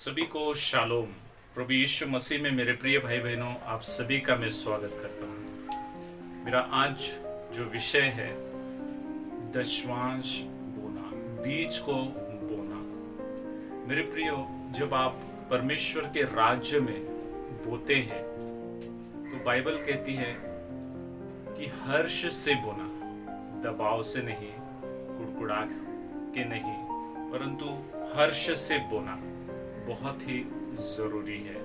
सभी को शालोम। प्रभु यीशु मसीह में मेरे प्रिय भाई बहनों, आप सभी का मैं स्वागत करता हूँ। मेरा आज जो विषय है दशमांश बोना, बीज को बोना। मेरे प्रियो, जब आप परमेश्वर के राज्य में बोते हैं तो बाइबल कहती है कि हर्ष से बोना, दबाव से नहीं, कुड़कुड़ा के नहीं, परंतु हर्ष से बोना बहुत ही जरूरी है।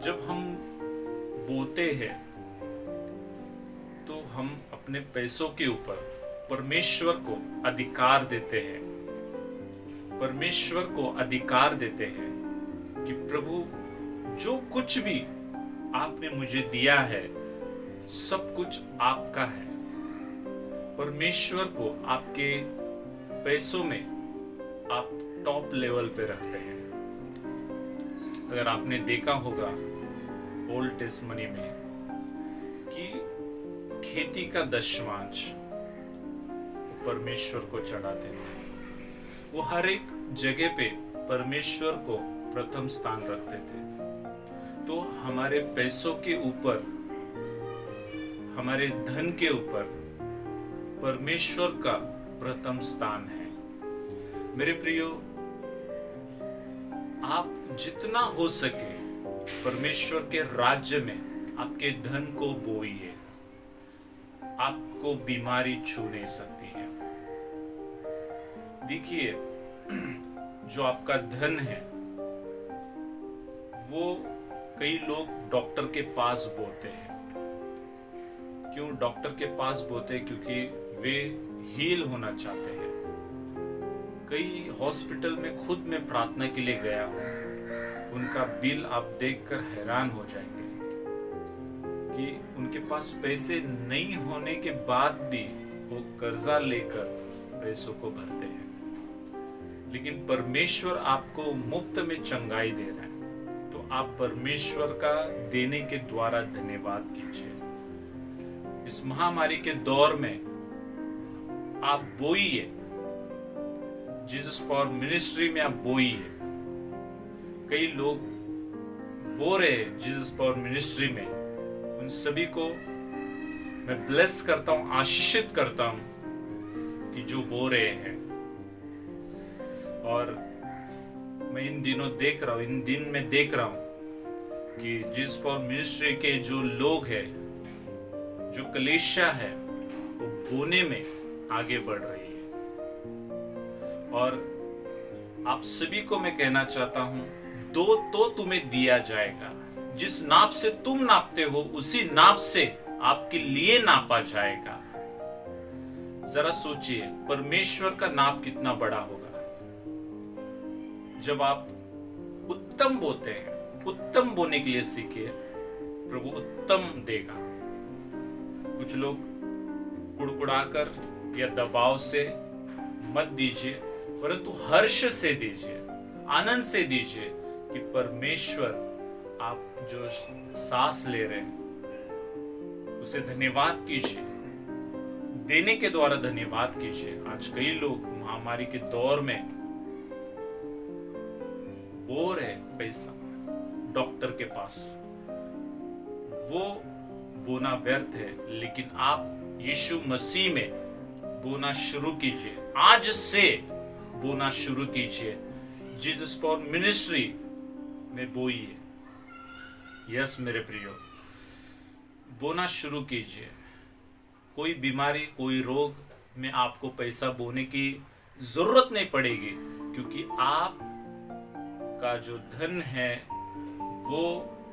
जब हम बोते हैं तो हम अपने पैसों के ऊपर परमेश्वर को अधिकार देते हैं। परमेश्वर को अधिकार देते हैं कि प्रभु, जो कुछ भी आपने मुझे दिया है सब कुछ आपका है। परमेश्वर को आपके पैसों में आप टॉप लेवल पे रखते हैं। अगर आपने देखा होगा ओल्ड टेस्टमनी में कि खेती का दशमांश परमेश्वर को चढ़ाते थे। वो हर एक जगह पे परमेश्वर को प्रथम स्थान रखते थे। तो हमारे पैसों के ऊपर, हमारे धन के ऊपर परमेश्वर का प्रथम स्थान है। मेरे प्रियो, आप जितना हो सके परमेश्वर के राज्य में आपके धन को बोइए। आपको बीमारी छू नहीं सकती है। देखिए, जो आपका धन है वो कई लोग डॉक्टर के पास बोते हैं। क्यों डॉक्टर के पास बोते हैं? क्योंकि वे हील होना चाहते हैं। कई हॉस्पिटल में खुद मैं प्रार्थना के लिए गया हूँ, उनका बिल आप देखकर हैरान हो जाएंगे कि उनके पास पैसे नहीं होने के बाद भी वो कर्जा लेकर पैसों को भरते हैं। लेकिन परमेश्वर आपको मुफ्त में चंगाई दे रहा है, तो आप परमेश्वर का देने के द्वारा धन्यवाद कीजिए। इस महामारी के दौर में आप बोइए, जीसस पावर मिनिस्ट्री में आप बोइए। कई लोग बो रहे हैं जीसस पावर मिनिस्ट्री में। उन सभी को मैं ब्लेस करता हूं, आशीषित करता हूं कि जो बो रहे हैं। और मैं इन दिन में देख रहा हूं कि जीसस पावर मिनिस्ट्री के जो लोग हैं, जो कलीसिया है, वो बोने में आगे बढ़ रही है। और आप सभी को मैं कहना चाहता हूं, दो तो तुम्हें दिया जाएगा। जिस नाप से तुम नापते हो उसी नाप से आपके लिए नापा जाएगा। जरा सोचिए, परमेश्वर का नाप कितना बड़ा होगा। जब आप उत्तम बोते हैं, उत्तम बोने के लिए सीखिए, प्रभु उत्तम देगा। कुछ लोग कुड़कुड़ाकर या दबाव से मत दीजिए, परंतु हर्ष से दीजिए, आनंद से दीजिए कि परमेश्वर, आप जो सांस ले रहे हैं उसे धन्यवाद कीजिए। देने के द्वारा धन्यवाद कीजिए। आज कई लोग महामारी के दौर में बो रहे पैसा डॉक्टर के पास, वो बोना व्यर्थ है। लेकिन आप यीशु मसीह में बोना शुरू कीजिए। आज से बोना शुरू कीजिए। जीसस पावर मिनिस्ट्री में बोइए। यस मेरे प्रियो, बोना शुरू कीजिए। कोई बीमारी, कोई रोग में आपको पैसा बोने की जरूरत नहीं पड़ेगी, क्योंकि आप का जो धन है वो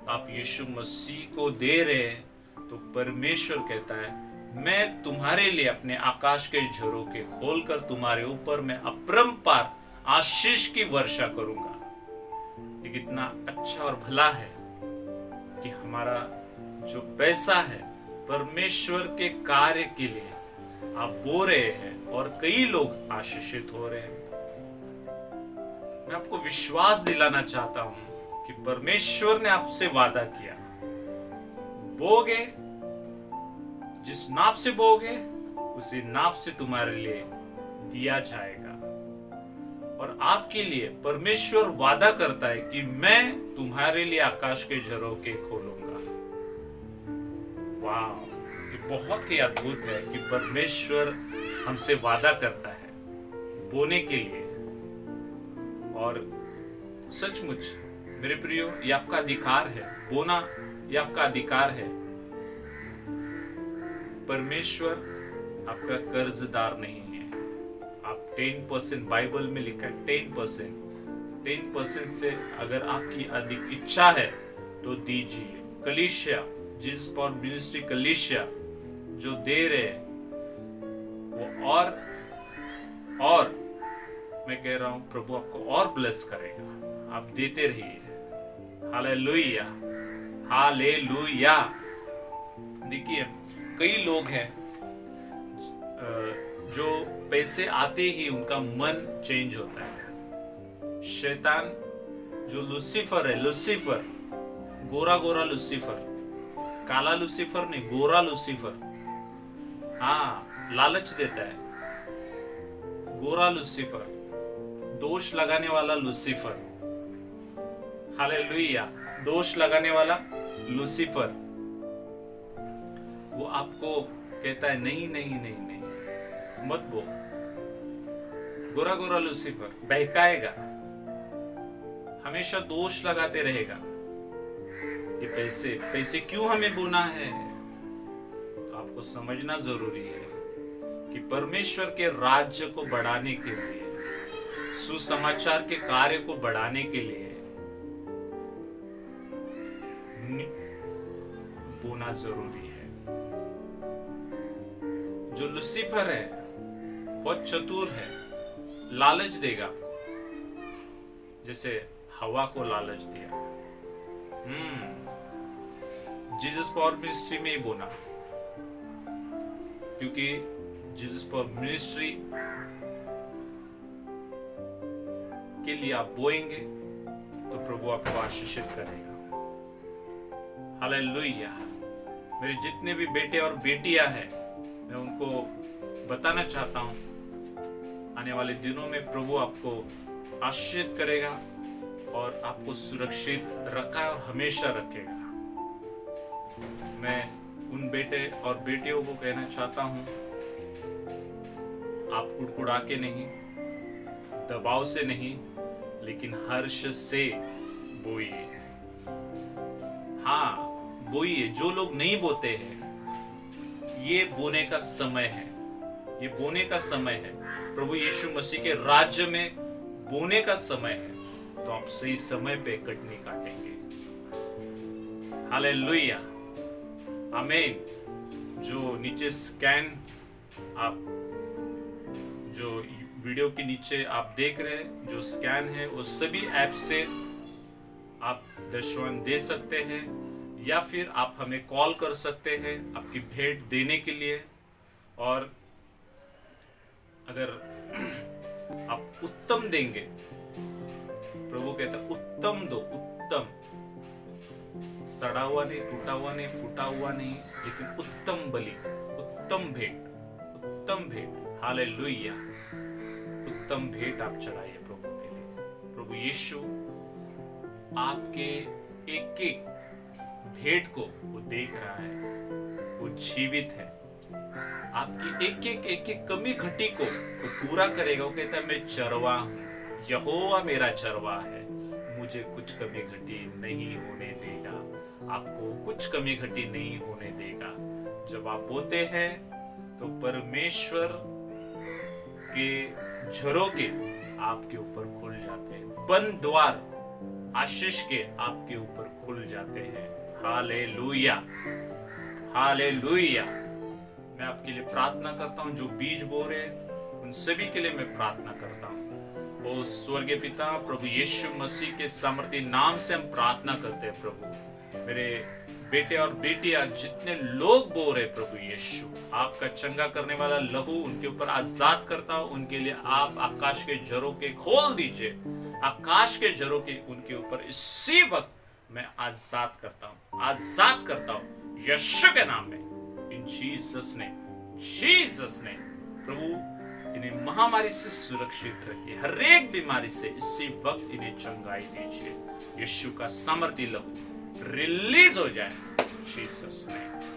आप यीशु मसीह को दे रहे हैं। तो परमेश्वर कहता है, मैं तुम्हारे लिए अपने आकाश के झरोखे खोलकर तुम्हारे ऊपर मैं अपरंपार आशीष की वर्षा करूंगा। ये कितना अच्छा और भला है कि हमारा जो पैसा है परमेश्वर के कार्य के लिए आप बो रहे हैं और कई लोग आशीषित हो रहे हैं। मैं आपको विश्वास दिलाना चाहता हूं कि परमेश्वर ने आपसे वादा किया, बोगे, जिस नाप से बोगे उसी नाप से तुम्हारे लिए दिया जाएगा। और आपके लिए परमेश्वर वादा करता है कि मैं तुम्हारे लिए आकाश के झरोखे खोलूंगा। वाह, ये बहुत ही अद्भुत है कि परमेश्वर हमसे वादा करता है बोने के लिए। और सचमुच मेरे प्रियो, ये आपका अधिकार है, बोना ये आपका अधिकार है। परमेश्वर आपका कर्जदार नहीं है। आप 10%, बाइबल में लिखा है 10% से अगर आपकी अधिक इच्छा है तो दीजिए। कलीसिया, जीसस पावर मिनिस्ट्री कलीसिया जो दे रहे वो और मैं कह रहा हूं प्रभु आपको और ब्लेस करेगा। आप देते रहिए। Hallelujah, hallelujah. देखिए, कई लोग हैं जो पैसे आते ही उनका मन चेंज होता है। शैतान जो लूसीफर है, लूसीफर, गोरा गोरा लूसीफर, काला लूसीफर नहीं, गोरा लूसीफर, हाँ, लालच देता है। गोरा लूसीफर, दोष लगाने वाला लूसीफर, हालेलुया, दोष लगाने वाला लूसीफर, वो आपको कहता है नहीं नहीं नहीं नहीं मत बोल। गोरा गोरा लूसीफर बहकाएगा, हमेशा दोष लगाते रहेगा। ये पैसे क्यों हमें बोना है? तो आपको समझना जरूरी है कि परमेश्वर के राज्य को बढ़ाने के लिए, सुसमाचार के कार्य को बढ़ाने के लिए बोना जरूरी है। जो लूसीफर है बहुत चतुर है, लालच देगा आपको, जैसे हवा को लालच दिया। जीसस पावर मिनिस्ट्री में ही बोना, क्योंकि जीसस पावर मिनिस्ट्री के लिए आप बोएंगे तो प्रभु आपको आशीषित करेगा। हालेलुया। मेरे जितने भी बेटे और बेटियां हैं, मैं उनको बताना चाहता हूं, आने वाले दिनों में प्रभु आपको आशीषित करेगा और आपको सुरक्षित रखा है और हमेशा रखेगा। मैं उन बेटे और बेटियों को कहना चाहता हूं, आप कुड़कुड़ा के नहीं, दबाव से नहीं, लेकिन हर्ष से बोइए। हाँ, बोइए। जो लोग नहीं बोते हैं, ये बोने का समय है, ये बोने का समय है। प्रभु यीशु मसीह के राज्य में बोने का समय है, तो आप सही समय पे कटनी काटेंगे। हालेलुया, आमीन। जो नीचे स्कैन, आप जो वीडियो के नीचे आप देख रहे हैं, जो स्कैन है, वो सभी ऐप से आप दर्शन दे सकते हैं, या फिर आप हमें कॉल कर सकते हैं आपकी भेंट देने के लिए। और अगर आप उत्तम देंगे, प्रभु कहता है उत्तम दो, उत्तम, सड़ा हुआ नहीं, टूटा हुआ नहीं, फूटा हुआ नहीं, लेकिन उत्तम बलि, उत्तम भेंट, उत्तम भेंट। हालेलुया। उत्तम भेंट आप चढ़ाइए प्रभु के लिए। प्रभु यीशु आपके एक एक भेंट को वो देख रहा है, वो जीवित है। आपकी एक एक कमी घटी को वो पूरा करेगा। वो कहता है मैं चरवा हूं, यहोवा मेरा चरवा है, मुझे कुछ कमी घटी नहीं होने देगा। आपको कुछ कमी घटी नहीं होने देगा। जब आप बोते हैं तो परमेश्वर के झरोखे आपके ऊपर खुल जाते हैं, बंद द्वार आशीष के आपके ऊपर खुल जाते हैं। Hallelujah, hallelujah. मैं आपके लिए प्रार्थना करता हूं, जो बीज बो रहे हैं उन सभी के लिए मैं प्रार्थना करता हूं। ओ स्वर्गीय पिता, प्रभु यीशु मसीह के सामर्थी नाम से हम प्रार्थना करते हैं। प्रभु, मेरे बेटे और बेटियां जितने लोग बो रहे, प्रभु यीशु आपका चंगा करने वाला लहू उनके ऊपर आजाद करता हूं। उनके लिए आप आकाश के झरोखे खोल दीजिए, आकाश के झरोखे उनके ऊपर इसी वक्त मैं आजाद करता हूं, आजाद करता हूं यीशु के नाम में, इन जीसस ने, जीसस ने। प्रभु इन्हें महामारी से सुरक्षित रखिए, हर एक बीमारी से इसी वक्त इन्हें चंगाई दीजिए। यीशु का सामर्थ्य लहू रिलीज हो जाए जीसस ने।